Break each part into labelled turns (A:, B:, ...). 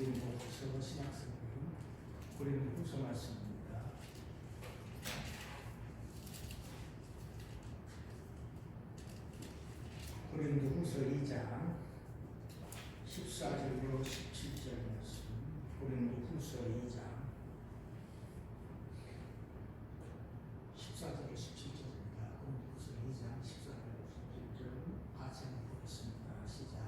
A: 고린도후서 신약성경 고린도후서 말씀입니다. 고린도후서 2장 14절로 17절 말씀. 고린도후서 2장 14절로 17절입니다. 고린도후서 2장 14절로 17절 같이 한번 보겠습니다. 시작.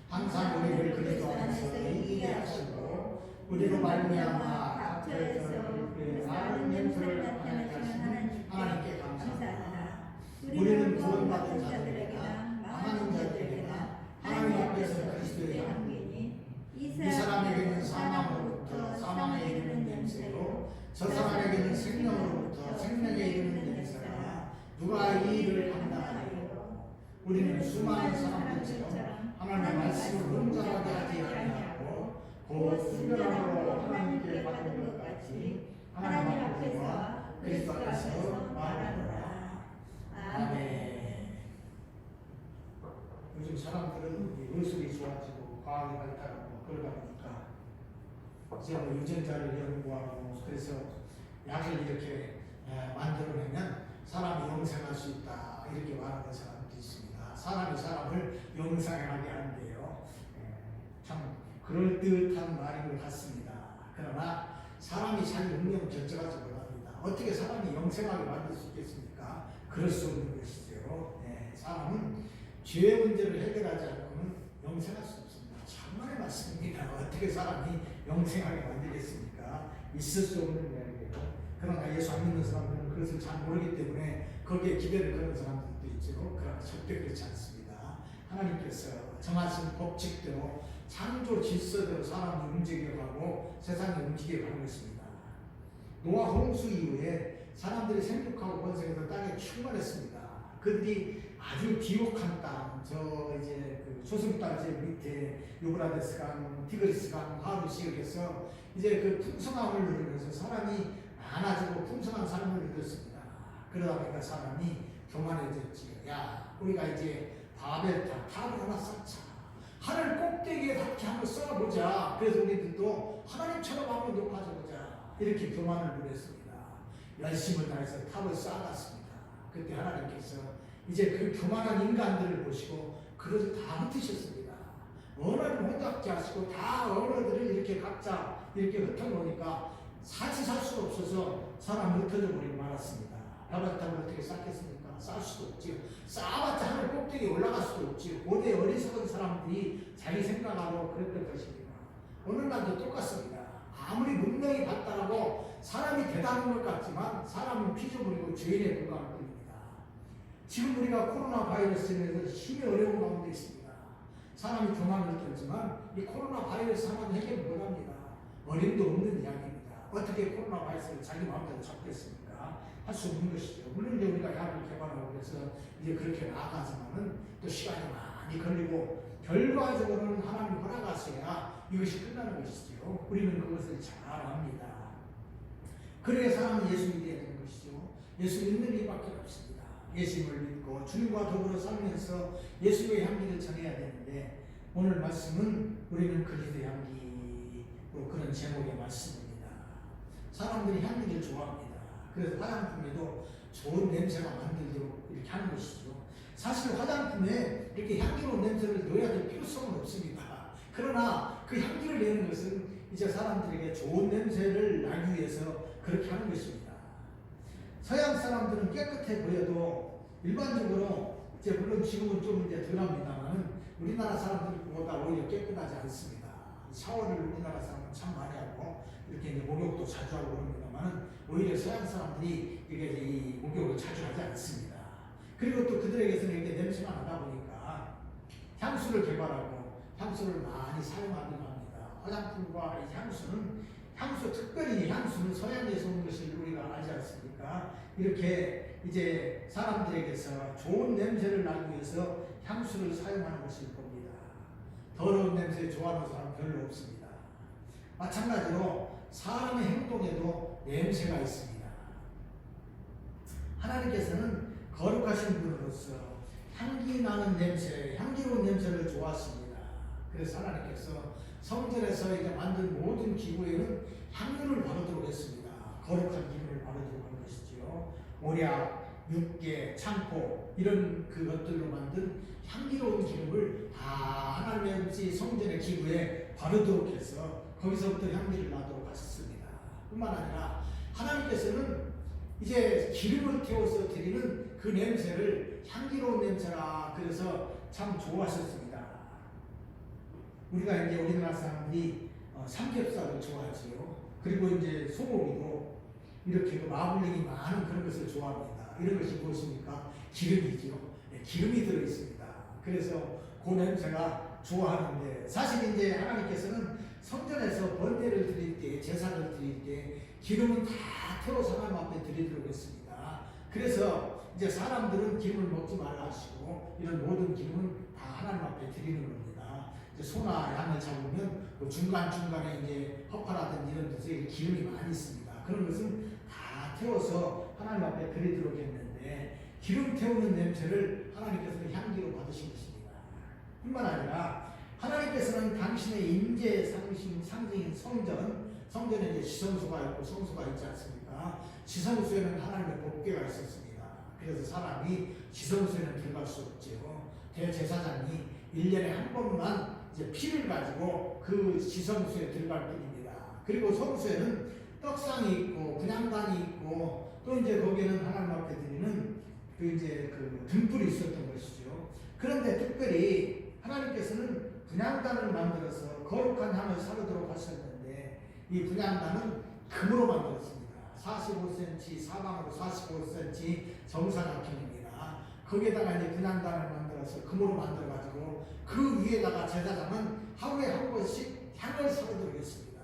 A: 항상 우리를 그리스도 안에서 이기게 하시고 우리로 말미암아 각처에서 그의 아름 냄새를 나타나게 하시는 하나님께 감사하노라. 우리는 구원받은 자들에게나 망하는 자들에게나 하나님 앞에서 그리스도의 향기니 이 사람에게는 사망으로부터 사망에 이르는 냄새로 저 사람에게는 생명으로부터 생명에 이르는 냄새라. 누가 이 일을 감당하리요? 우리는 수많은 사람들처럼 하나님의 말씀을 혼자하게 하지 아니하고 곧 순결함으로 하나님께 받은 것 같이 하나님 앞에서 그리스도 안에서 말하노라. 아멘. 요즘 사람들은 의술이 좋아지고 과학이 발달하고 그러다 보니까 이제 유전자를 연구하고 그래서 약을 이렇게 만들어내면 사람이 영생할 수 있다 이렇게 말하는 사람도 있습니다. 사람이 사람을 영생하게 하는데요. 참 그럴듯한 말인 것 같습니다. 그러나 사람이 자기 운명 결정하지 못합니다. 어떻게 사람이 영생하게 만들 수 있겠습니까? 그럴 수 없는 것이죠. 사람은 죄의 문제를 해결하지 않고는 영생할 수 없습니다. 정말 맞습니다. 어떻게 사람이 영생하게 만들겠습니까? 있을 수 없는 이야기예요. 그러나 예수 안 믿는 사람들은 그것을 잘 모르기 때문에 거기에 기대를 거는 사람들도 있죠. 그러나 절대 그렇지 않습니다. 하나님께서 정하신 법칙대로 창조 질서대로 사람이 움직여가고 세상이 움직여가는 것입니다. 노아 홍수 이후에 사람들이 생육하고 번성해서 땅에 충만했습니다. 그들이 아주 비옥한 땅, 이제 그 조승달제 밑에 유브라데스 강, 티그리스 강, 하루 지역에서 이제 그 풍성함을 누리면서 사람이 많아지고 풍성한 삶을 누렸습니다. 그러다 보니까 사람이 교만해졌지요. 야, 우리가 이제 바벨탑, 탑을 하나 쌓자. 하늘 꼭대기에 닿게 한번 쌓아보자. 그래서 우리들도 하나님처럼 한번 높아져보자. 이렇게 교만을 누렸습니다. 열심을 다해서 탑을 쌓아갔습니다. 그때 하나님께서 이제 그 교만한 인간들을 보시고 그것을 다 흩으셨습니다. 언어를 혼잡게 하시고 다 언어들을 이렇게 각자 이렇게 흩어놓으니까 같이 살 수가 없어서 사람이 흩어져 버리고 말았습니다. 바벨탑을 어떻게 쌓겠습니까? 쌓을 수도 없지요. 쌓아봤자 하늘 꼭대기에 올라갈 수도 없지요. 고대 어리석은 사람들이 자기 생각하고 그랬던 것입니다. 오늘날도 똑같습니다. 아무리 문명이 발달하고 사람이 대단한 것 같지만 사람은 피조물이고 죄인에 불과한 뿐입니다. 지금 우리가 코로나 바이러스에 대해서 힘이 어려운 가운데 있습니다. 사람이 교만을 들지만 이 코로나 바이러스 하나는 해결 못합니다. 어림도 없는 이야기입니다. 어떻게 코로나 바이러스를 자기 마음대로 잡겠습니까? 할 수 없는 것이죠. 물론 이제 우리가 약을 개발하고 그래서 이제 그렇게 나아가지만은 또 시간이 많이 걸리고 결과적으로는 하나님 허락하셔야 이것이 끝나는 것이죠. 우리는 그것을 잘 압니다. 그래야 사람은 예수 믿어야 되는 것이죠. 예수 믿는 일밖에 없습니다. 예수님을 믿고 주님과 더불어 살면서 예수의 향기를 전해야 되는데 오늘 말씀은 우리는 그리스도의 향기로 그런 제목의 말씀입니다. 사람들이 향기를 좋아합니다. 그래서 화장품에도 좋은 냄새가 만들도록 이렇게 하는 것이죠. 사실 화장품에 이렇게 향기로운 냄새를 넣어야 될 필요성은 없습니다. 그러나 그 향기를 내는 것은 이제 사람들에게 좋은 냄새를 나기 위해서 그렇게 하는 것입니다. 서양 사람들은 깨끗해 보여도 일반적으로 이제 물론 지금은 좀 이제 덜합니다만 우리나라 사람들보다 오히려 깨끗하지 않습니다. 샤워를 우리나라 사람은 참 많이 하고 이렇게 이제 목욕도 자주 하고 그럽니다만 오히려 서양 사람들이 이게 이 목욕을 자주 하지 않습니다. 그리고 또 그들에게서는 이렇게 냄새가 나다 보니까 향수를 개발하고 향수를 많이 사용하기도 합니다. 화장품과 이 향수 특별히 향수는 서양에서 온 것을 우리가 알지 않습니까? 이렇게 이제 사람들에게서 좋은 냄새를 나기 위해서 향수를 사용하는 것을 봅니다. 더러운 냄새 좋아하는 사람 별로 없습니다. 마찬가지로 사람의 행동에도 냄새가 있습니다. 하나님께서는 거룩하신 분으로서 향기 나는 냄새, 향기로운 냄새를 좋아하십니다. 그래서 하나님께서 성전에서 이제 만든 모든 기구에는 향유를 바르도록 했습니다. 거룩한 기름을 바르도록 한 것이지요. 오략, 육계, 창포 이런 그것들로 만든 향기로운 기름을 다 하나님의 성전의 기구에 바르도록 해서 거기서부터 향기를 나도록 하셨습니다. 뿐만 아니라 하나님께서는 이제 기름을 태워서 드리는 그 냄새를 향기로운 냄새라 그래서 참 좋아하셨습니다. 우리가 이제 우리나라 사람들이 삼겹살을 좋아하지요. 그리고 이제 소고기도 이렇게 마블링이 많은 그런 것을 좋아합니다. 이런 것이 무엇입니까? 기름이지요. 기름이 들어 있습니다. 그래서 그 냄새가 좋아하는데 사실 이제 하나님께서는 성전에서 번제를 드릴 때, 제사를 드릴 때 기름은 다 태워서 하나님 앞에 드리도록 했습니다. 그래서 이제 사람들은 기름을 먹지 말라 하시고 이런 모든 기름은 다 하나님 앞에 드리는 겁니다. 이제 소나 양을 잡으면 그 중간중간에 이제 허파라든지 이런 데서 기름이 많이 있습니다. 그런 것은 다 태워서 하나님 앞에 드리도록 했는데 기름 태우는 냄새를 하나님께서는 향기로 받으신 것입니다. 뿐만 아니라 하나님께서는 당신의 임재 상징인 성전에 이제 지성소가 있고 성소가 있지 않습니까? 지성소에는 하나님의 법궤가 있었습니다. 그래서 사람이 지성소에는 들어갈 수 없죠. 대제사장이 1년에 한 번만 이제 피를 가지고 그 지성소에 들어갈 뿐입니다. 그리고 성소에는 떡상이 있고 분향단이 있고 또 이제 거기에는 하나님 앞에 드리는 그 이제 그 등불이 있었던 것이죠. 그런데 특별히 하나님께서는 분향단을 만들어서 거룩한 향을 사르도록 하셨는데 이 분향단은 금으로 만들었습니다. 45cm 사방으로 45cm 정사각형입니다. 거기에다가 이제 분향단을 만들어서 금으로 만들어가지고 그 위에다가 제사장은 하루에 한 번씩 향을 사르도록 했습니다.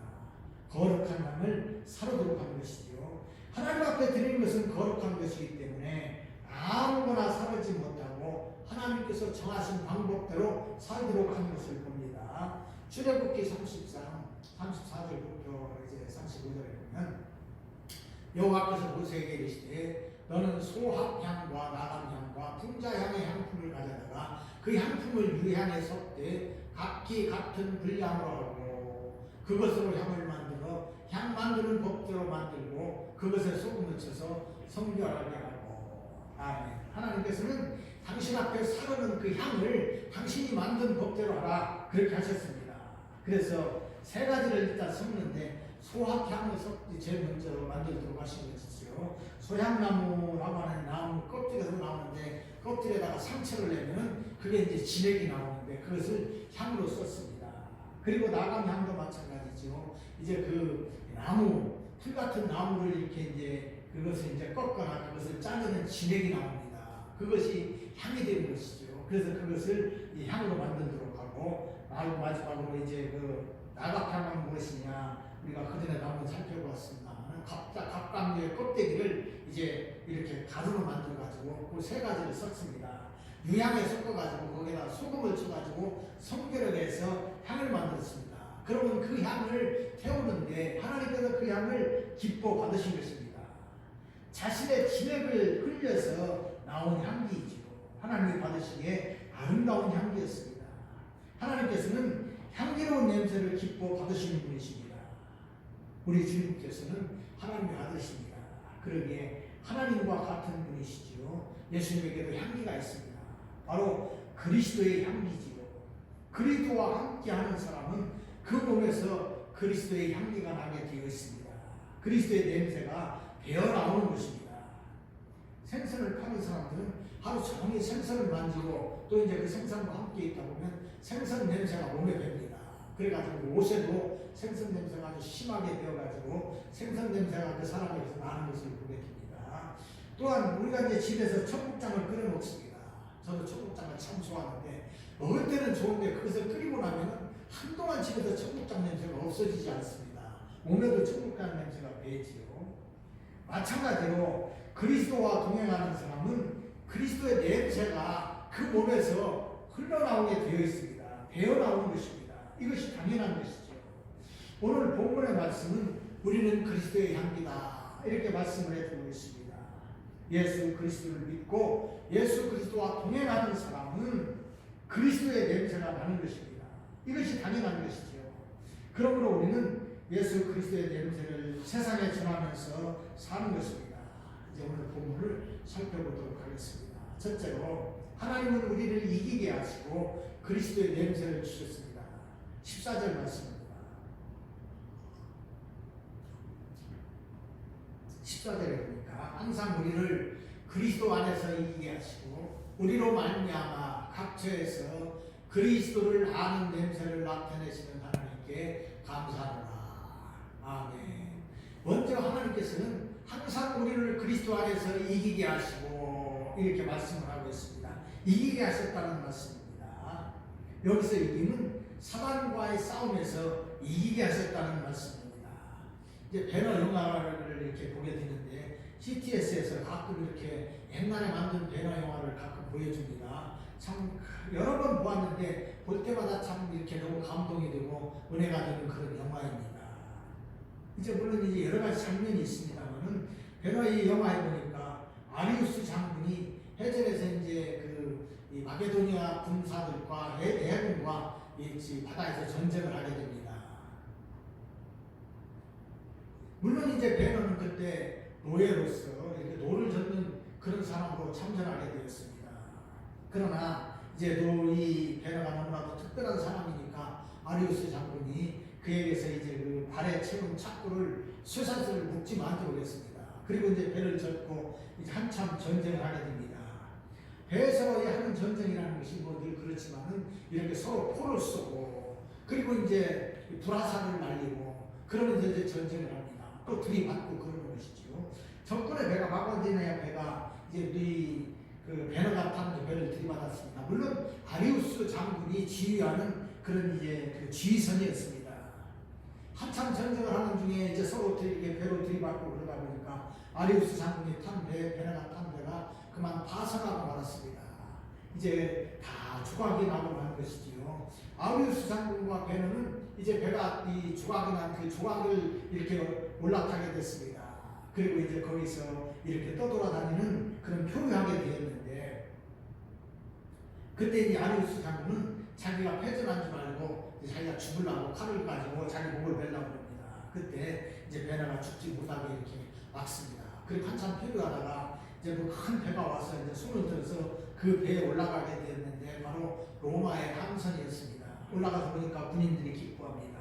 A: 거룩한 향을 사르도록 한 것이죠. 하나님 앞에 드리는 것은 거룩한 것이기 때문에 아무거나 사르지 못하고 하나님께서 정하신 방법대로 살도록 하는 것을 봅니다. 출애굽기 30장 34절부터 이제 35절에 보면 여호와께서 모세에게 이르시되 너는 소합향과 나감향과 풍자향의 향품을 가져다가 그 향품을 유향에 섞되 각기 같은 분량으로 하고 그것으로 향을 만들어 향 만드는 법대로 만들고 그것에 소금을 쳐서 성결하게 하고 아멘. 하나님께서는 당신 앞에 사르는 그 향을 당신이 만든 법대로 하라 그렇게 하셨습니다. 그래서 세 가지를 일단 섞는데 소합향을 제일 먼저 만들도록 하신 것이죠. 소향나무라고 하는 나무 껍질에서 나오는데 껍질에다가 상처를 내면 그게 이제 진액이 나오는데 그것을 향으로 썼습니다. 그리고 나감향도 마찬가지죠. 이제 그 나무 풀 같은 나무를 이렇게 이제 그것을 이제 꺾거나 그것을 짜내는 진액이 나옵니다. 그것이 향이 되는 것이죠. 그래서 그것을 이 향으로 만들도록 하고 마지막으로 이제 그 나각향은 무엇이냐 우리가 그전에 한번 살펴봤습니다. 갑각류의 껍데기를 이제 이렇게 가루로 만들어가지고 그 세 가지를 섞습니다. 유향에 섞어가지고 거기다 소금을 쳐가지고 성결을 해서 향을 만들었습니다. 그러면 그 향을 태우는데 하나님께서 그 향을 기뻐 받으신 것입니다. 자신의 진액을 흘려서 나온 향기이죠. 하나님이 받으시기에 아름다운 향기였습니다. 하나님께서는 향기로운 냄새를 기뻐 받으시는 분이십니다. 우리 주님께서는 하나님의 아들이십니다. 그러기에 하나님과 같은 분이시지요. 예수님에게도 향기가 있습니다. 바로 그리스도의 향기지요. 그리스도와 함께하는 사람은 그 몸에서 그리스도의 향기가 나게 되어 있습니다. 그리스도의 냄새가 배어나오는 것입니다. 생선을 파는 사람들은 하루 종일 생선을 만지고 또 이제 그 생선과 함께 있다 보면 생선 냄새가 몸에 밴니다. 그래가지고 옷에도 생선 냄새가 아주 심하게 되어가지고 생선 냄새가 그 사람에게서 나는 것을 보게 됩니다. 또한 우리가 이제 집에서 청국장을 끓여 먹습니다. 저도 청국장을 참 좋아하는데 먹을 때는 좋은데 그것을 끓이고 나면 한동안 집에서 청국장 냄새가 없어지지 않습니다. 몸에도 청국장 냄새가 배지요. 마찬가지로 그리스도와 동행하는 사람은 그리스도의 냄새가 그 몸에서 흘러나오게 되어 있습니다. 배어나오는 것입니다. 이것이 당연한 것이죠. 오늘 본문의 말씀은 우리는 그리스도의 향기다 이렇게 말씀을 해주고 있습니다. 예수 그리스도를 믿고 예수 그리스도와 동행하는 사람은 그리스도의 냄새가 나는 것입니다. 이것이 당연한 것이죠. 그러므로 우리는 예수 그리스도의 냄새를 세상에 전하면서 사는 것입니다. 이제 오늘 본문을 살펴보도록 하겠습니다. 첫째로 하나님은 우리를 이기게 하시고 그리스도의 냄새를 주셨습니다. 14절 말씀입니다. 14절에 보니까 항상 우리를 그리스도 안에서 이기게 하시고 우리로 말미암아 각처에서 그리스도를 아는 냄새를 나타내시는 하나님께 감사하노라. 아멘. 먼저 하나님께서는 항상 우리를 그리스도 안에서 이기게 하시고 이렇게 말씀을 하고 있습니다. 이기게 하셨다는 말씀입니다. 여기서 이기는 사단과의 싸움에서 이기게 하셨다는 말씀입니다. 이제 배너 영화를 이렇게 보게 되는데 CTS에서 가끔 이렇게 옛날에 만든 배너 영화를 가끔 보여줍니다. 참 여러 번 보았는데 볼 때마다 참 이렇게 너무 감동이 되고 은혜가 되는 그런 영화입니다. 이제 물론 이제 여러 가지 장면이 있습니다만은 배너의 영화에 보니까 아리우스 장군이 해전에서 이제 이 마게도니아 군사들과 해군과 바다에서 전쟁을 하게 됩니다. 물론 이제 배너는 그때 노예로서 이렇게 노를 젓는 그런 사람으로 참전하게 되었습니다. 그러나 이제 이 배너가 너무나도 특별한 사람이니까 아리우스 장군이 그에게서 이제 그 발에 채운 착고를 쇠사슬을 묶지 않도록 했습니다. 그리고 이제 배를 젓고 이제 한참 전쟁을 하게 됩니다. 배에서의 하는 전쟁이라는 것이 뭐 늘 그렇지만은 이렇게 서로 포를 쏘고 그리고 이제 불화살을 날리고 그러면서 이제 전쟁을 합니다. 또 들이받고 그러는 것이지요. 적군의 배가 마고디나야 배가 이제 그 배너가 탄 배를 들이받았습니다. 물론 아리우스 장군이 지휘하는 그런 이제 그 지휘선이었습니다. 한참 전쟁을 하는 중에 이제 서로 이렇게 배로 들이받고 그러다 보니까 아리우스 장군이 탄 배너가 탄 배가 그만 파손하고 말았습니다. 이제 다 조각이 나고 하는 것이지요. 아리우스 장군과 배너는 이제 배가 이 조각이 난 그 조각을 이렇게 올라타게 됐습니다. 그리고 이제 거기서 이렇게 떠돌아다니는 그런 표류하게 되었는데 그때 이제 아리우스 장군은 자기가 패전한 줄 알고 자기가 죽으려고 칼을 가지고 자기 목을 베려고 합니다. 그때 이제 배너가 죽지 못하게 이렇게 막습니다. 그리고 한참 표류하다가 이제 그 큰 배가 와서 이제 손을 들어서 그 배에 올라가게 되었는데 바로 로마의 함선이었습니다. 올라가서 보니까 군인들이 기뻐합니다.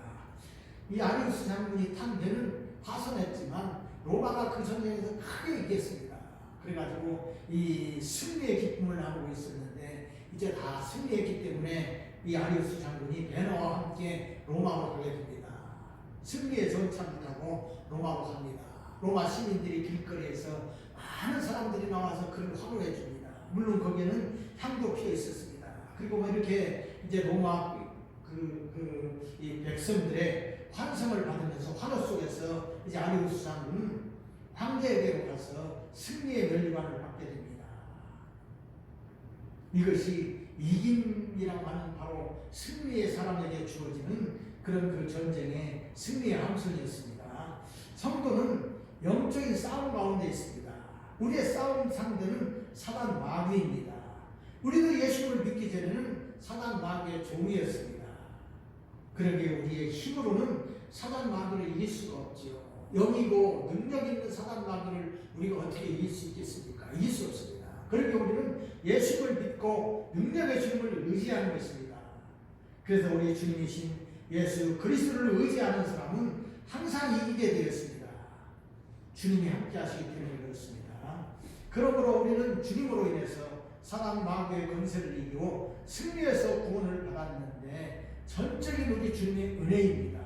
A: 이 아리우스 장군이 탄 배는 파손했지만 로마가 그 전쟁에서 크게 이겼습니다. 그래가지고 이 승리의 기쁨을 나누고 있었는데 이제 다 승리했기 때문에 이 아리우스 장군이 배너와 함께 로마로 가게 됩니다. 승리의 전차를 타고 로마로 갑니다. 로마 시민들이 길거리에서 많은 사람들이 나와서 그를 환호해 줍니다. 물론 거기에는 향도 피어 있었습니다. 그리고 뭐 이렇게 이제 로마 이 백성들의 환성을 받으면서 환호 속에서 이제 아리우스 장군은 황제에게로 가서 승리의 면류관을 받게 됩니다. 이것이 이김이라고 하는 바로 승리의 사람에게 주어지는 그런 그 전쟁의 승리의 함선이었습니다. 성도는 영적인 싸움 가운데 있습니다. 우리의 싸움 상대는 사단 마귀입니다. 우리도 예수를 믿기 전에는 사단 마귀의 종이었습니다. 그러기에 우리의 힘으로는 사단 마귀를 이길 수가 없지요. 영이고 능력 있는 사단 마귀를 우리가 어떻게 이길 수 있겠습니까? 이길 수 없습니다. 그러기에 우리는 예수를 믿고 능력의 주님을 의지하는 것입니다. 그래서 우리 주님이신 예수 그리스도를 의지하는 사람은 항상 이기게 되었습니다. 주님이 함께 하시기 때문에 그렇습니다. 그러므로 우리는 주님으로 인해서 사단 마귀의 권세를 이기고 승리해서 구원을 받았는데 전적인 우리 주님의 은혜입니다.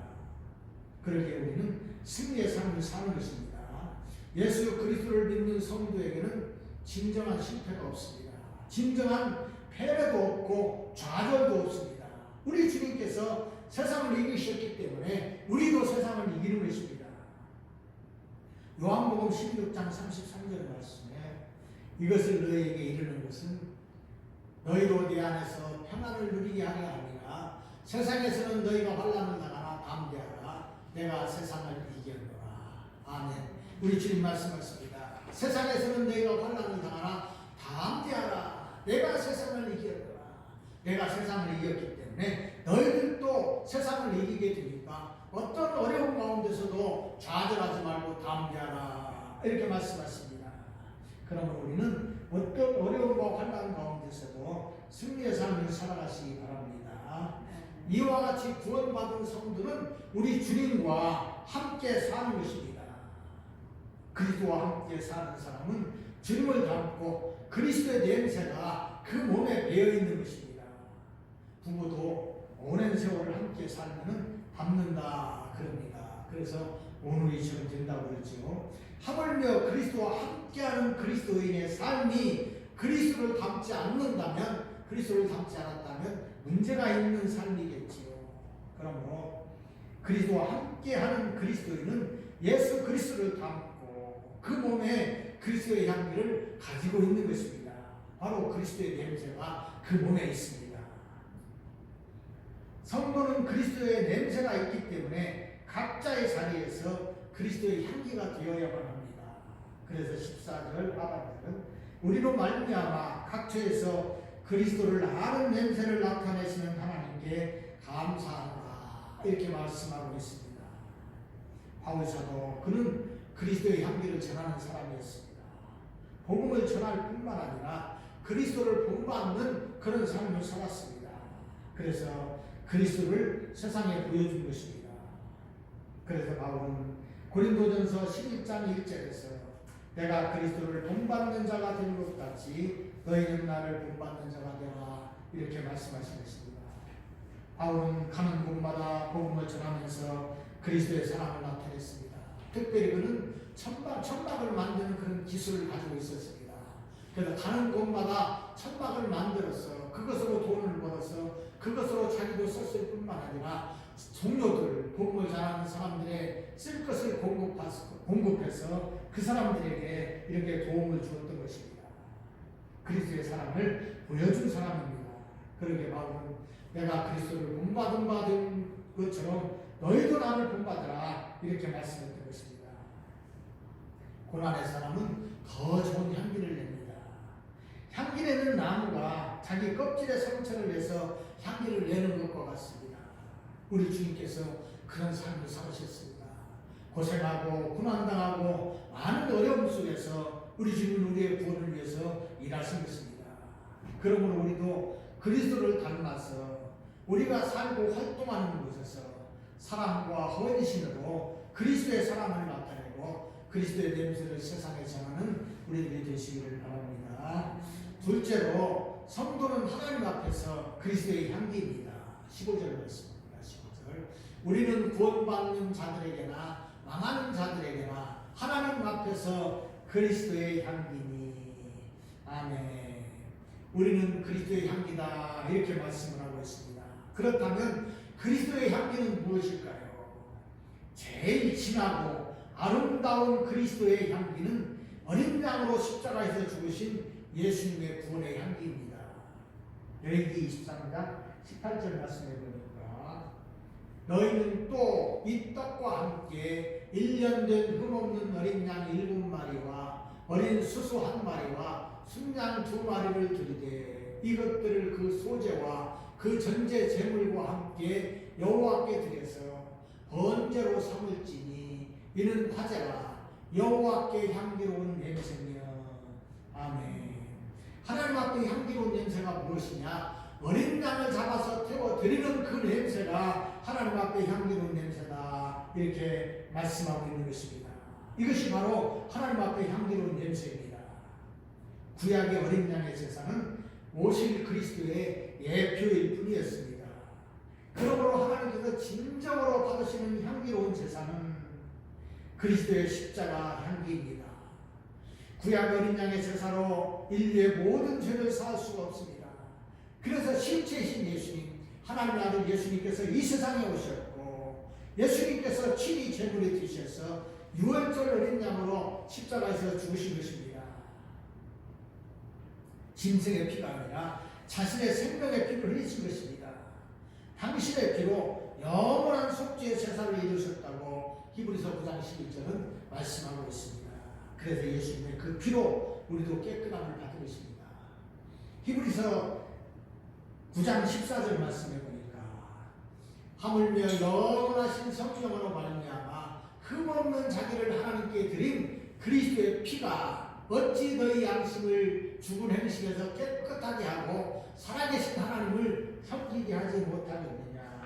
A: 그러기에 우리는 승리의 삶을 사는 것입니다. 예수 그리스도를 믿는 성도에게는 진정한 실패가 없습니다. 진정한 패배도 없고 좌절도 없습니다. 우리 주님께서 세상을 이기셨기 때문에 우리도 세상을 이기는 것입니다. 요한복음 16장 33절 말씀에 이것을 너희에게 이르는 것은 너희도 내 안에서 평안을 누리게 하려 함이라. 세상에서는 너희가 환난을 당하나 담대하라. 내가 세상을 이겼노라. 아멘. 우리 주님 말씀하십니다. 세상에서는 너희가 환난을 당하나 담대하라. 내가 세상을 이겼노라. 내가 세상을 이겼기 때문에 너희들도 세상을 이기게 되니까 어떤 어려운 가운데서도 좌절하지 말고 담대하라 이렇게 말씀하십니다. 그러면 우리는 어떤 어려움과 환난 가운데서도 승리의 삶을 살아가시기 바랍니다. 이와 같이 구원받은 성도는 우리 주님과 함께 사는 것입니다. 그리스도와 함께 사는 사람은 주님을 닮고 그리스도의 냄새가 그 몸에 배어있는 것입니다. 부부도 오랜 세월을 함께 살면 닮는다 그럽니다. 그래서 오늘이처럼 된다고 그러죠. 하물며 그리스도와 함께하는 그리스도인의 삶이 그리스도를 닮지 않는다면, 그리스도를 닮지 않았다면 문제가 있는 삶이겠지요. 그러므로 그리스도와 함께하는 그리스도인은 예수 그리스도를 닮고 그 몸에 그리스도의 향기를 가지고 있는 것입니다. 바로 그리스도의 냄새가 그 몸에 있습니다. 성도는 그리스도의 냄새가 있기 때문에 각자의 자리에서 그리스도의 향기가 되어야만 합니다. 그래서 14절 하반절은 우리로 말미암아 각처에서 그리스도를 아는 냄새를 나타내시는 하나님께 감사하노라 이렇게 말씀하고 있습니다. 바울 사도 그는 그리스도의 향기를 전하는 사람이었습니다. 복음을 전할 뿐만 아니라 그리스도를 본받는 그런 삶을 살았습니다. 그래서 그리스도를 세상에 보여준 것입니다. 그래서 바울은 고린도전서 11장 1절에서 내가 그리스도를 본받는 자가 된 것 같이 너희는 나를 본받는 자가 되라 이렇게 말씀하신 것입니다. 바울은 가는 곳마다 복음을 전하면서 그리스도의 사랑을 나타냈습니다. 특별히 그는 천막을 만드는 그런 기술을 가지고 있었습니다. 그래서 가는 곳마다 천막을 만들어서 그것으로 돈을 벌어서 그것으로 자기도 썼을 뿐만 아니라 동료들, 복음을 전하는 사람들의 쓸 것을 공급해서 그 사람들에게 이렇게 도움을 주었던 것입니다. 그리스도의 사랑을 보여준 사람입니다. 그러게 바울은 내가 그리스도를 본받은 것처럼 너희도 나를 본받으라 이렇게 말씀했던 것입니다. 고난의 사람은 더 좋은 향기를 냅니다. 향기 내는 나무가 자기 껍질에 상처를 내서 향기를 내는 것과 같습니다. 우리 주님께서 그런 삶을 살으셨습니다. 고생하고 고난당하고 많은 어려움 속에서 우리 주님은 우리의 구원을 위해서 일하신 것입니다. 그러므로 우리도 그리스도를 닮아서 우리가 살고 활동하는 곳에서 사랑과 헌신으로 그리스도의 사랑을 나타내고 그리스도의 냄새를 세상에 전하는 우리들이 되시기를 바랍니다. 둘째로 성도는 하나님 앞에서 그리스도의 향기입니다. 15절 말씀입니다. 15절 우리는 구원받는 자들에게나 망하는 자들에게나 하나님 앞에서 그리스도의 향기니 아멘. 우리는 그리스도의 향기다 이렇게 말씀을 하고 있습니다. 그렇다면 그리스도의 향기는 무엇일까요? 제일 진하고 아름다운 그리스도의 향기는 어린 양으로 십자가에서 죽으신 예수님의 구원의 향기입니다. 레위기 23장 18절 말씀해 보니까 너희는 또 이 떡과 함께 1년 된 흠없는 어린 양 7마리와 어린 수수 1마리와 순양 2마리를 드리되 이것들을 그 소제와 그 전제 제물과 함께 여호와께 드려서 번제로 삼을지니 이는 화제라 여호와께 향기로운 냄새며 아멘. 하나님 앞에 향기로운 냄새가 무엇이냐? 어린 양을 잡아서 태워 드리는 그 냄새가 하나님 앞에 향기로운 냄새다 이렇게 말씀하고 있는 것입니다. 이것이 바로 하나님 앞에 향기로운 냄새입니다. 구약의 어린 양의 제사는 오실 그리스도의 예표일 뿐이었습니다. 그러므로 하나님께서 진정으로 받으시는 향기로운 제사는 그리스도의 십자가 향기입니다. 구약 어린 양의 제사로 인류의 모든 죄를 사할 수가 없습니다. 그래서 실제이신 예수님, 하나님의 아들 예수님께서 이 세상에 오셨고 예수님께서 친히 제물이 되셔서 유월절 어린 양으로 십자가에서 죽으신 것입니다. 짐승의 피가 아니라 자신의 생명의 피를 흘리신 것입니다. 당신의 피로 영원한 속죄의 제사를 이루셨다고 히브리서 9장 11절은 말씀하고 있습니다. 그래서 예수님의 그 피로 우리도 깨끗함을 받은 것입니다. 히브리서 9장 14절 말씀해 보니까 하물며 영원하신 성령으로 말미암아 흠없는 자기를 하나님께 드린 그리스도의 피가 어찌 너희 양심을 죽은 행실에서 깨끗하게 하고 살아계신 하나님을 섬기게 하지 못하겠느냐.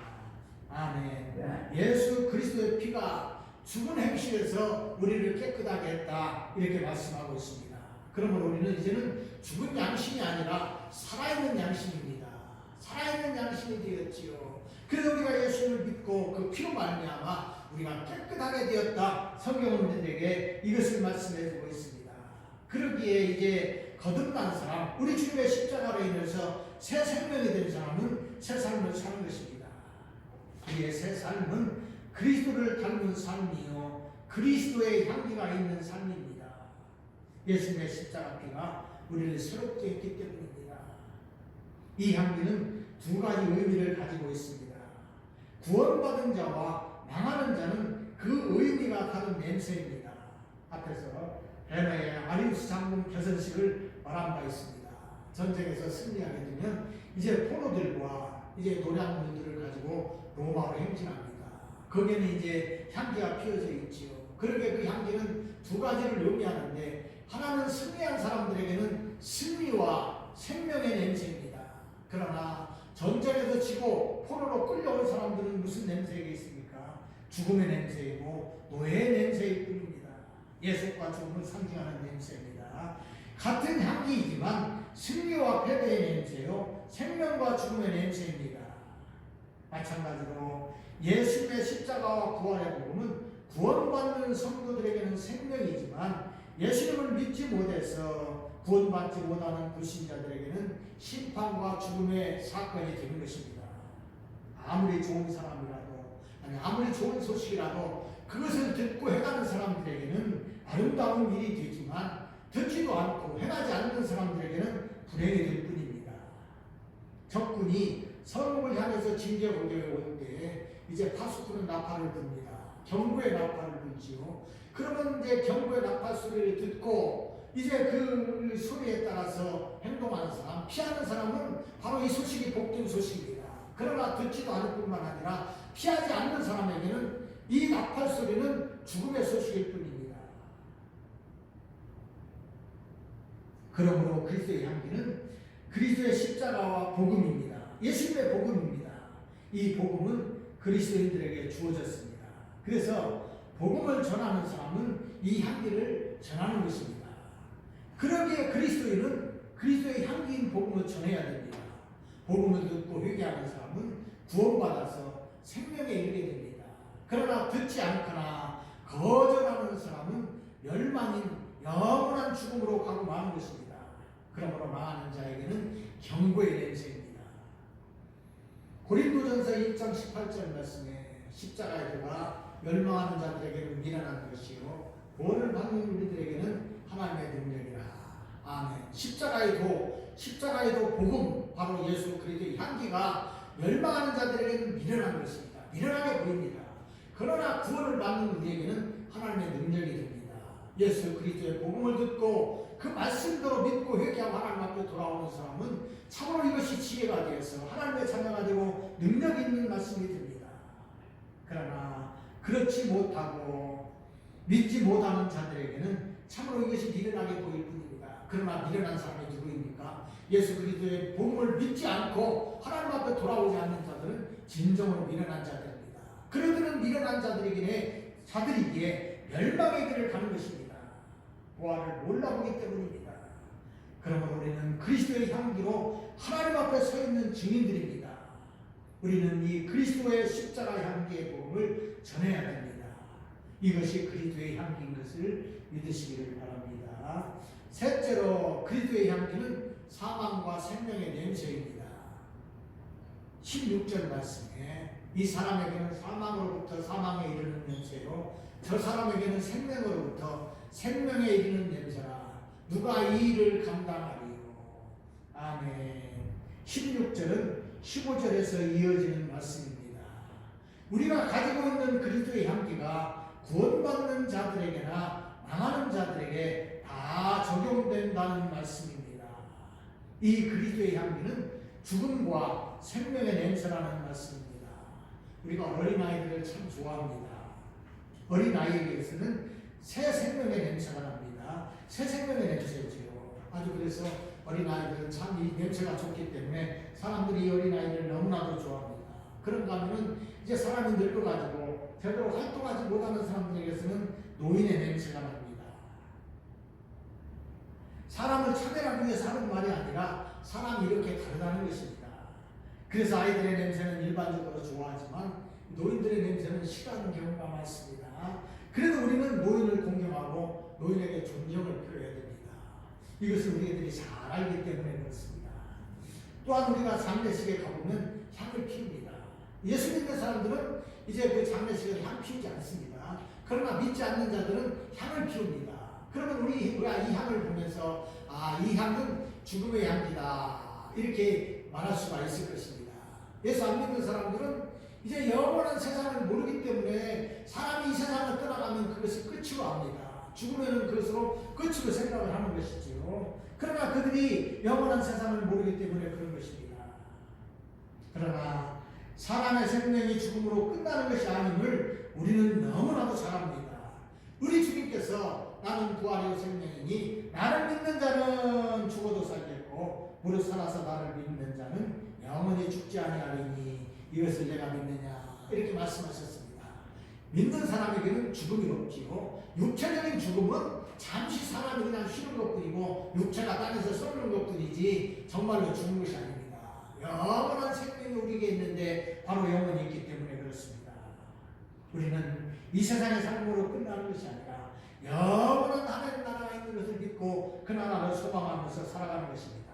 A: 아멘. 예수 그리스도의 피가 죽은 행실에서 우리를 깨끗하게 했다, 이렇게 말씀하고 있습니다. 그러므로 우리는 이제는 죽은 양심이 아니라 살아있는 양심입니다. 살아있는 양심이 되었지요. 그래서 우리가 예수를 믿고 그 피로 말미암아 우리가 깨끗하게 되었다, 성경은 우리에게 이것을 말씀해 주고 있습니다. 그러기에 이제 거듭난 사람, 우리 주님의 십자가로 인해서 새 생명이 된 사람은 새 삶을 사는 것입니다. 우리의 새 삶은 그리스도를 닮은 삶이요 그리스도의 향기가 있는 삶입니다. 예수님의 십자가 피가 우리를 새롭게 했기 때문입니다. 이 향기는 두 가지 의미를 가지고 있습니다. 구원받은 자와 망하는 자는 그 의미가 다른 냄새입니다. 앞에서 베네의 아리우스 장군 개선식을 말한 바 있습니다. 전쟁에서 승리하게 되면 이제 포로들과 이제 노량물들을 가지고 로마로 행진합니다. 거기에는 이제 향기가 피어져 있지요. 그러게 그 향기는 두 가지를 의미하는데, 하나는 승리한 사람들에게는 승리와 생명의 냄새입니다. 그러나 전쟁에서 지고 포로로 끌려온 사람들은 무슨 냄새가 있습니까? 죽음의 냄새이고 노예의 냄새일 뿐입니다. 예수과 죽음을 상징하는 냄새입니다. 같은 향기이지만 승리와 패배의 냄새요 생명과 죽음의 냄새입니다. 마찬가지로 예수의 십자가와 부활의 복음은 구원받는 성도들에게는 생명이지만 예수님을 믿지 못해서 구원받지 못하는 불신자들에게는 심판과 죽음의 사건이 되는 것입니다. 아무리 좋은 사람이라도, 아니 아무리 좋은 소식이라도 그것을 듣고 행하는 사람들에게는 아름다운 일이 되지만, 듣지도 않고 행하지 않는 사람들에게는 불행이 될 뿐입니다. 적군이 성읍을 향해서 진제 공격에 올 때 이제 파수꾼은 나팔을 붑니다. 경고의 나팔을 불지요. 그러면 이제 경고의 나팔 소리를 듣고 이제 그 소리에 따라서 행동하는 사람, 피하는 사람은 바로 이 소식이 복된 소식입니다. 그러나 듣지도 않을 뿐만 아니라 피하지 않는 사람에게는 이 나팔 소리는 죽음의 소식일 뿐입니다. 그러므로 그리스도의 향기는 그리스도의 십자가와 복음입니다. 예수님의 복음입니다. 이 복음은 그리스도인들에게 주어졌습니다. 그래서 복음을 전하는 사람은 이 향기를 전하는 것입니다. 그러기에 그리스도인은 그리스도의 향기인 복음을 전해야 됩니다. 복음을 듣고 회개하는 사람은 구원받아서 생명에 이르게 됩니다. 그러나 듣지 않거나 거절하는 사람은 멸망인 영원한 죽음으로 가고 마는 것입니다. 그러므로 망하는 자에게는 경고의 냄새입니다. 고린도전서 1장 18절 말씀에 십자가에 들어가 멸망하는 자들에게는 미련한 것이요 구원을 받는 우리들에게는 하나님의 능력이라. 아멘. 십자가에도 복음, 바로 예수 그리스도의 향기가 멸망하는 자들에게는 미련한 것입니다. 미련하게 보입니다. 그러나 구원을 받는 우리에게는 하나님의 능력이 됩니다. 예수 그리스도의 복음을 듣고 그 말씀대로 믿고 회개하고 하나님 앞에 돌아오는 사람은 참으로 이것이 지혜가 되어서 하나님의 자녀가 되고 능력 있는 말씀이 됩니다. 그러나 그렇지 못하고 믿지 못하는 자들에게는 참으로 이것이 미련하게 보일 뿐입니다. 그러나 미련한 사람이 누구입니까? 예수 그리스도의 복음을 믿지 않고 하나님 앞에 돌아오지 않는 자들은 진정으로 미련한 자들입니다. 그들은 미련한 자들이기에 멸망의 길을 가는 것입니다. 보화를 몰라보기 때문입니다. 그러므로 우리는 그리스도의 향기로 하나님 앞에 서 있는 증인들입니다. 우리는 이 그리스도의 십자가 향기의 복음을 전해야 됩니다. 이것이 그리스도의 향기인 것을 믿으시기를 바랍니다. 셋째로 그리스도의 향기는 사망과 생명의 냄새입니다. 16절 말씀에 이 사람에게는 사망으로부터 사망에 이르는 냄새요 저 사람에게는 생명으로부터 생명에 이르는 냄새라. 누가 이 일을 감당하리요. 아멘. 16절은 15절에서 이어지는 말씀입니다. 우리가 가지고 있는 그리스도의 향기가 구원받는 자들에게나 망하는 자들에게 다 적용된다는 말씀입니다. 이 그리스도의 향기는 죽음과 생명의 냄새라는 말씀입니다. 우리가 어린아이들을 참 좋아합니다. 어린아이에게서는 새 생명의 냄새가 납니다. 새 생명의 냄새지요. 아주 그래서 어린아이들은 참 이 냄새가 좋기 때문에 사람들이 이 어린아이를 너무나도 좋아합니다. 그런가 하면은 이제 사람이 늙어가지고 제대로 활동하지 못하는 사람들에게서는 노인의 냄새가 납니다. 사람을 차별하기 위해서 하는 말이 아니라 사람이 이렇게 다르다는 것입니다. 그래서 아이들의 냄새는 일반적으로 좋아하지만 노인들의 냄새는 싫어하는 경우가 많습니다. 그래도 우리는 노인을 공경하고 노인에게 존경을 표해야 됩니다. 이것을 우리들이 잘 알기 때문에 그렇습니다. 또한 우리가 장례식에 가보면 향을 피웁니다. 예수 믿는 사람들은 이제 그 장례식에 향 피우지 않습니다. 그러나 믿지 않는 자들은 향을 피웁니다. 그러면 우리가 이 향을 보면서 이 향은 죽음의 향기다 이렇게 말할 수가 있을 것입니다. 예수 안 믿는 사람들은 이제 영원한 세상을 모르기 때문에 사람이 이 세상을 떠나가면 그것이 끝으로 압니다. 죽으면 그것으로 끝으로 생각을 하는 것이지요. 그러나 그들이 영원한 세상을 모르기 때문에 그런 것입니다. 그러나 사람의 생명이 죽음으로 끝나는 것이 아님을 우리는 너무나도 잘 압니다. 우리 주님께서 나는 부활이요 생명이니 나를 믿는 자는 죽어도 살겠고 무릇 살아서 나를 믿는 자는 영원히 죽지 아니하리니 이것을 내가 믿느냐 이렇게 말씀하셨습니다. 믿는 사람에게는 죽음이 없지요. 육체적인 죽음은 잠시 사람이 그냥 쉬는 것뿐이고 육체가 땅에서 썩는 것뿐이지 정말로 죽는 것이 아닙니다. 영원한 생명이 우리에게 있는데 바로 영원히 있기 때문에 그렇습니다. 우리는 이 세상의 삶으로 끝나는 것이 아니라 영원한 하나님 나라가 있는 것을 믿고 그 나라를 소망하면서 살아가는 것입니다.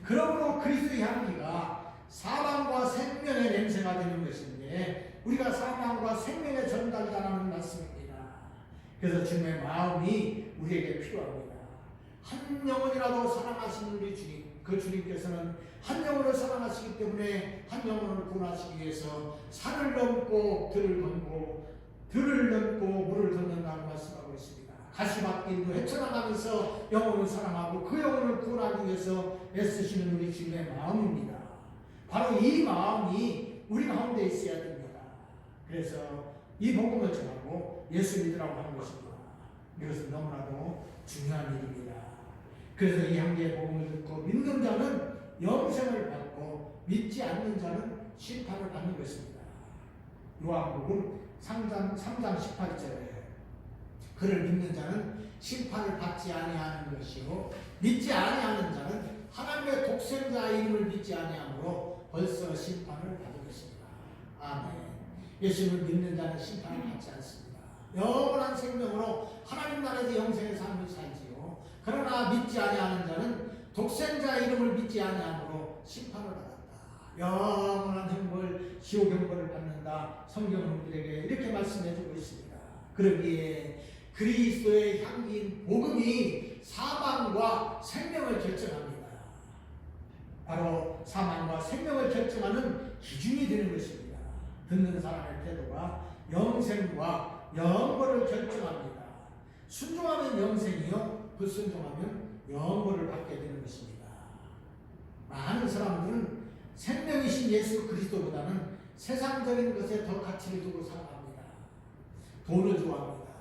A: 그러므로 그리스도의 향기가 사망과 생명의 냄새가 되는 것인데 우리가 사망과 생명의 전달자라는 말씀입니다. 그래서 주님의 마음이 우리에게 필요합니다. 한 영혼이라도 사랑하시는 우리 주님, 그 주님께서는 한 영혼을 사랑하시기 때문에 한 영혼을 구원하시기 위해서 산을 넘고 들을 넘고 물을 걷는다고 말씀하고 있습니다. 가시밭길도 헤쳐나가면서 영혼을 사랑하고 그 영혼을 구원하기 위해서 애쓰시는 우리 주님의 마음입니다. 바로 이 마음이 우리 가운데 있어야 됩니다. 그래서 이 복음을 전하고 예수 믿으라고 하는 것입니다. 이것은 너무나도 중요한 일입니다. 그래서 이 향기의 복음을 듣고 믿는 자는 영생을 받고 믿지 않는 자는 심판을 받는 것입니다. 요한복음 3장 18절에 그를 믿는 자는 심판을 받지 아니하는 것이요 믿지 아니하는 자는 하나님의 독생자의 이름을 믿지 아니하므로 벌써 심판을 받은 것입니다. 아멘. 예수님을 믿는 자는 심판을 받지 않습니다. 영원한 생명으로 하나님 나라에서 영생의 삶을 살지요. 그러나 믿지 아니하는 자는 독생자의 이름을 믿지 아니하므로 심판을 받았다. 영원한 형벌, 지옥 형벌을 받는다. 성경은 우리에게 이렇게 말씀해주고 있습니다. 그러기에 그리스도의 향기인 복음이 사망과 생명을 결정합니다. 바로 사망과 생명을 결정하는 기준이 되는 것입니다. 듣는 사람의 태도가 영생과 영벌을 결정합니다. 순종하면 영생이요, 불순종하면 영벌을 받게 되는 것입니다. 많은 사람들은 생명이신 예수 그리스도보다는 세상적인 것에 더 가치를 두고 살아갑니다. 돈을 좋아합니다.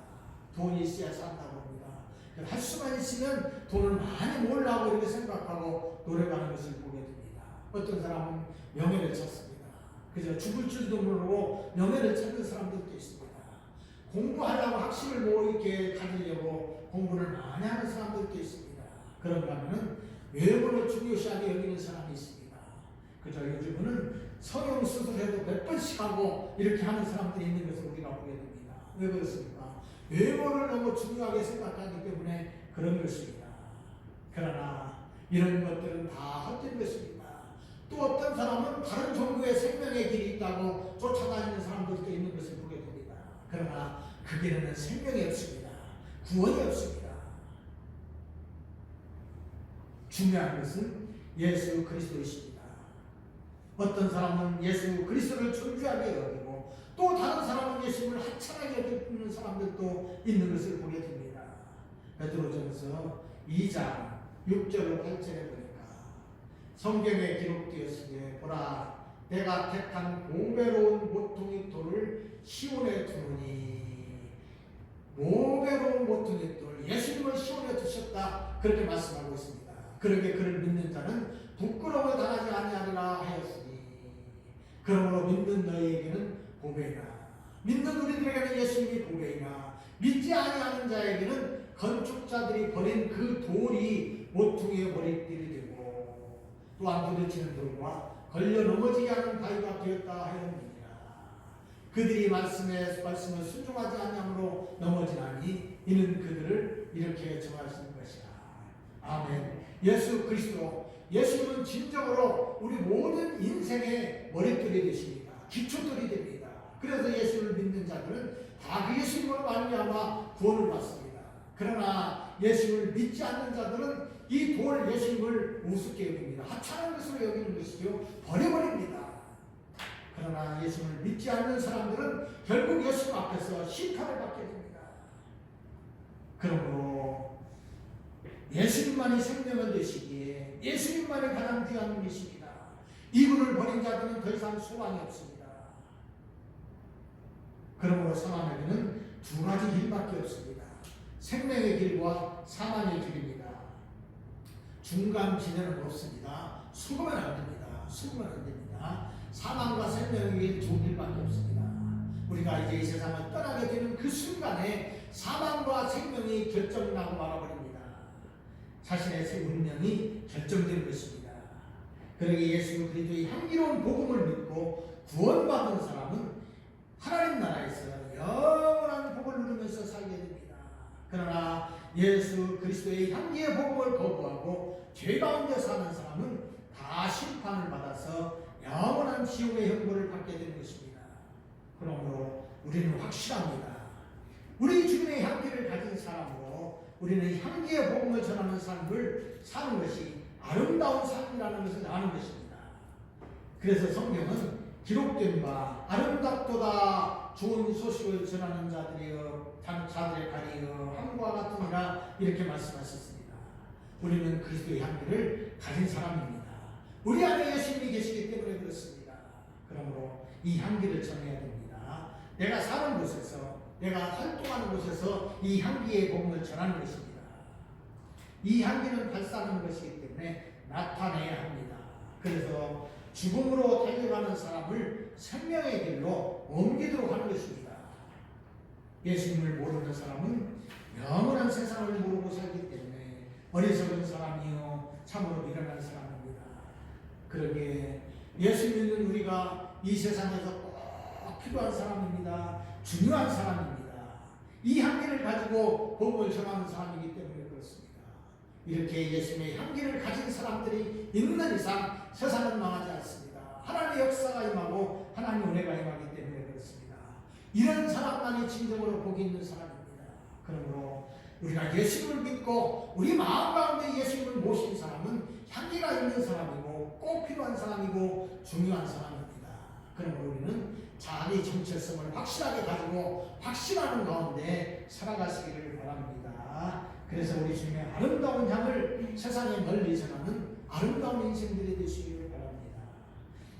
A: 돈이 있어야 산다고 합니다. 할 수만 있으면 돈을 많이 모으려고 이렇게 생각하고 노력하는 것을 보게 됩니다. 어떤 사람은 명예를 찾습니다. 그저 죽을 줄도 모르고 명예를 찾는 사람들도 있습니다. 공부하려고 학식을 이렇게 가지려고 공부를 많이 하는 사람들도 있습니다. 그런가 하면은 외모를 중요시하게 여기는 사람이 있습니다. 그저 요즘은 성형 수술해도 몇 번씩 하고 이렇게 하는 사람들이 있는 것을 우리가 보게 됩니다. 왜 그렇습니까? 외모를 너무 중요하게 생각하기 때문에 그런 것입니다. 그러나 이런 것들은 다 헛된 것입니다. 또 어떤 사람은 다른 종교의 생명의 길이 있다고 쫓아다니는 사람들도 있는 것을 보게 됩니다. 그러나 그 길에는 생명이 없습니다. 구원이 없습니다. 중요한 것은 예수 그리스도이십니다. 어떤 사람은 예수 그리스도를 존귀하게 여기고 또 다른 사람은 예수를 하찮게 여기는 사람들도 있는 것을 보게 됩니다. 베드로전서 2장 6절로 8절에 보니까 성경에 기록되었으되 보라 내가 택한 보배로운 모퉁이 돌을 시온에 두노니. 보배로운 모퉁이 돌, 예수님을 시온에 두셨다, 그렇게 말씀하고 있습니다. 그러게 그를 믿는 자는 부끄러움을 당하지 아니하리라 하였으니, 그러므로 믿는 너희에게는 보배이나, 믿는 우리들에게는 예수님이 보배이나, 믿지 아니하는 자에게는 건축자들이 버린 그 돌이 모퉁이에 버릴 딜이 되고, 또한 부딪히는 돌과 걸려 넘어지게 하는 바위가 되었다 하였느니라. 그들이 말씀을 순종하지 아니함으로 넘어지나니 이는 그들을 이렇게 정하시는 것이라. 아멘. 예수 그리스도, 예수님은 진정으로 우리 모든 인생의 머릿돌이 되십니다. 기초돌이 됩니다. 그래서 예수를 믿는 자들은 다 그 예수님으로 말미암아 구원을 받습니다. 그러나 예수를 믿지 않는 자들은 이 돌 예수님을 우습게 여깁니다. 하찮은 것으로 여기는 것이죠. 버려버립니다. 그러나 예수님을 믿지 않는 사람들은 결국 예수님 앞에서 심판을 받게 됩니다. 그러므로 예수님만이 생명을 되시기에 예수님만이 가장 귀한 분이십니다. 이분을 버린 자들은 더 이상 소망이 없습니다. 그러므로 사람에게는 두 가지 길밖에 없습니다. 생명의 길과 사망의 길입니다. 중간 지대는 없습니다. 숨으면 안 됩니다. 숨으면 안 됩니다. 사망과 생명의 길 두 길밖에 없습니다. 우리가 이제 이 세상을 떠나게 되는 그 순간에 사망과 생명이 결정나고 말아버립니다. 자신의 운명이 결정되는 것입니다. 그러기에 예수 그리스도의 향기로운 복음을 믿고 구원받은 사람은 하나님 나라에서 영원한 복을 누리면서 살게 됩니다. 그러나 예수 그리스도의 향기의 복음을 거부하고 죄 가운데 사는 사람은 다 심판을 받아서 영원한 지옥의 형벌을 받게 되는 것입니다. 그러므로 우리는 확실합니다. 우리 주님의 향기를 가진 사람으로 우리는 향기의 복음을 전하는 삶을 사는 것이 아름다운 삶이라는 것을 아는 것입니다. 그래서 성경은 기록된 바 아름답도다 좋은 소식을 전하는 자들의 가리여 함과 같으니라 이렇게 말씀하셨습니다. 우리는 그리스도의 향기를 가진 사람입니다. 우리 안에 예수님이 계시기 때문에 그렇습니다. 그러므로 이 향기를 전해야 됩니다. 내가 사는 곳에서, 내가 활동하는 곳에서 이 향기의 복음을 전하는 것입니다. 이 향기는 발산하는 것이기 때문에 나타내야 합니다. 그래서 죽음으로 달려가는 사람을 생명의 길로 옮기도록 하는 것입니다. 예수님을 모르는 사람은 영원한 세상을 모르고 살기 때문에 어리석은 사람이요 참으로 미련한 사람입니다. 그러기에 예수 믿는 우리가 이 세상에서 꼭 필요한 사람입니다. 중요한 사람입니다. 이 향기를 가지고 복음을 전하는 사람이기 때문에 그렇습니다. 이렇게 예수님의 향기를 가진 사람들이 있는 이상 세상은 망하지 않습니다. 하나님의 역사가 임하고 하나님의 은혜가 임하기 때문에 그렇습니다. 이런 사람만이 진정으로 복이 있는 사람입니다. 그러므로 우리가 예수님을 믿고 우리 마음 가운데 예수님을 모신 사람은 향기가 있는 사람이고 꼭 필요한 사람이고 중요한 사람입니다. 그러므로 우리는 자기 정체성을 확실하게 가지고 확신하는 가운데 살아가시기를 바랍니다. 그래서 우리 주님의 아름다운 향을 세상에 널리 전하는 아름다운 인생들이 되시기를 바랍니다.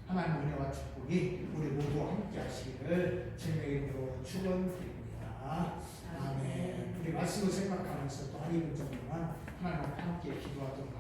A: 하나님의 은혜와 축복이 우리 모두 함께 하시기를 주님의 이름으로 축원드립니다. 아멘. 우리 말씀을 생각하면서 또 한 2분 정도만 하나님과 함께 기도하도록